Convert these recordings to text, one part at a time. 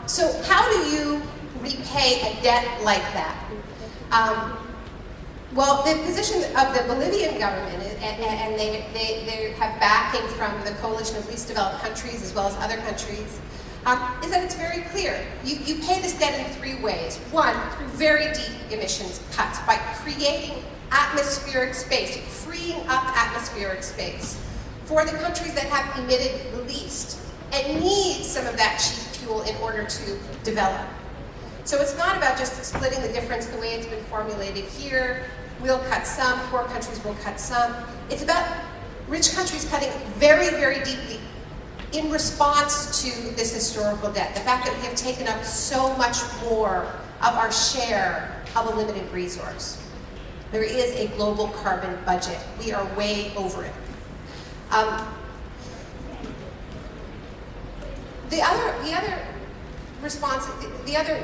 So how do you repay a debt like that? Well, the position of the Bolivian government, and they have backing from the coalition of least developed countries as well as other countries, is that it's very clear. You pay this debt in three ways. One, through very deep emissions cuts, by creating atmospheric space, freeing up atmospheric space for the countries that have emitted the least and need some of that cheap fuel in order to develop. So it's not about just splitting the difference the way it's been formulated here. We'll cut some, poor countries will cut some. It's about rich countries cutting very, very deeply in response to this historical debt. The fact that we have taken up so much more of our share of a limited resource. There is a global carbon budget. We are way over it. The other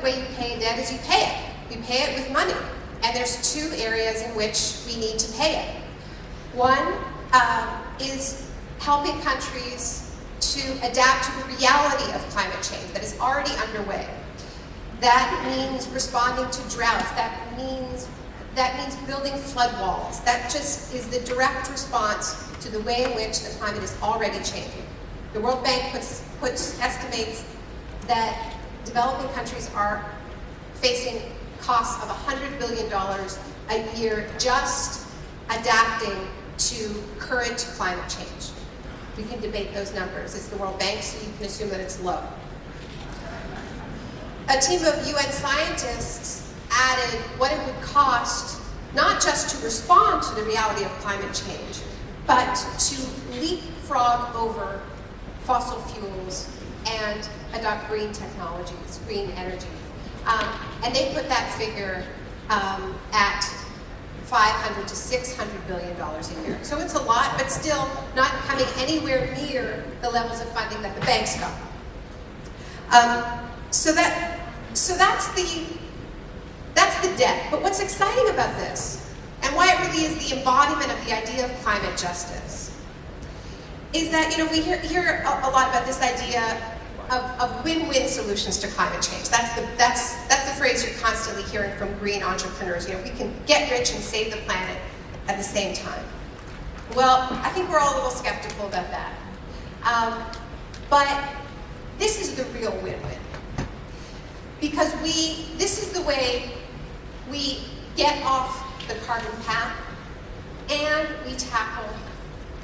way you pay a debt is you pay it. You pay it with money. And there's two areas in which we need to pay it. One is helping countries to adapt to the reality of climate change that is already underway. That means responding to droughts. That means building flood walls. That just is the direct response to the way in which the climate is already changing. The World Bank estimates that developing countries are facing costs of $100 billion a year just adapting to current climate change. We can debate those numbers. It's the World Bank, so you can assume that it's low. A team of UN scientists added what it would cost not just to respond to the reality of climate change, but to leapfrog over fossil fuels and adopt green technologies, green energy. And they put that figure at $500 to $600 billion a year. So it's a lot, but still not coming anywhere near the levels of funding that the banks got. So that's the debt. But what's exciting about this, and why it really is the embodiment of the idea of climate justice, is that we hear a lot about this idea of win-win solutions to climate change. That's the phrase you're constantly hearing from green entrepreneurs. We can get rich and save the planet at the same time. Well, I think we're all a little skeptical about that. But this is the real win-win. Because this is the way we get off the carbon path and we tackle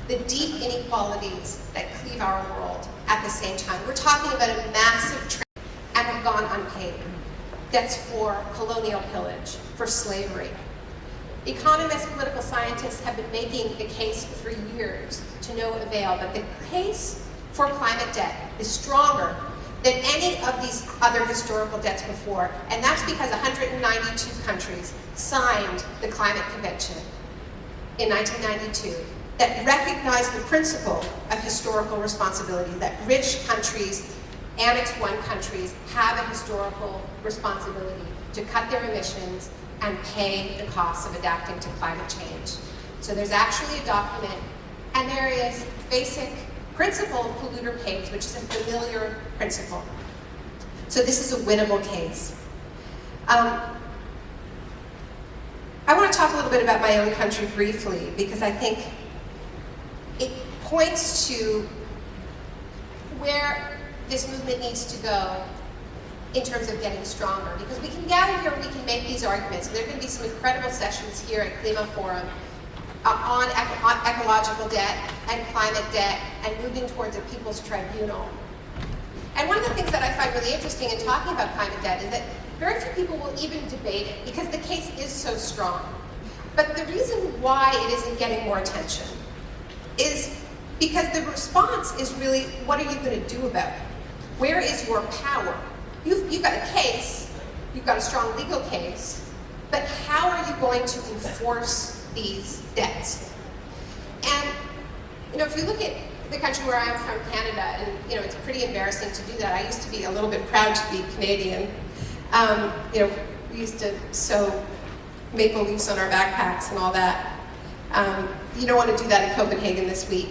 the deep inequalities that cleave our world at the same time. We're talking about a massive trend and have gone unpaid. Debts for colonial pillage, for slavery. Economists, political scientists have been making the case for years to no avail, but the case for climate debt is stronger than any of these other historical debts before, and that's because 192 countries signed the Climate Convention in 1992 that recognized the principle of historical responsibility, that rich countries, Annex I countries, have a historical responsibility to cut their emissions and pay the costs of adapting to climate change. So there's actually a document, and there is basic principle of polluter pays, which is a familiar principle. So this is a winnable case. I want to talk a little bit about my own country briefly, because I think it points to where this movement needs to go in terms of getting stronger. Because we can gather here and we can make these arguments. And there are going to be some incredible sessions here at Klima Forum on ecological debt and climate debt and moving towards a people's tribunal. And one of the things that I find really interesting in talking about climate debt is that very few people will even debate it because the case is so strong. But the reason why it isn't getting more attention is because the response is really, what are you going to do about it? Where is your power? You've got a case, you've got a strong legal case, but how are you going to enforce these debts? And if you look at the country where I'm from, Canada, and it's pretty embarrassing to do that. I used to be a little bit proud to be Canadian. We used to sew maple leaves on our backpacks and all that. You don't want to do that in Copenhagen this week.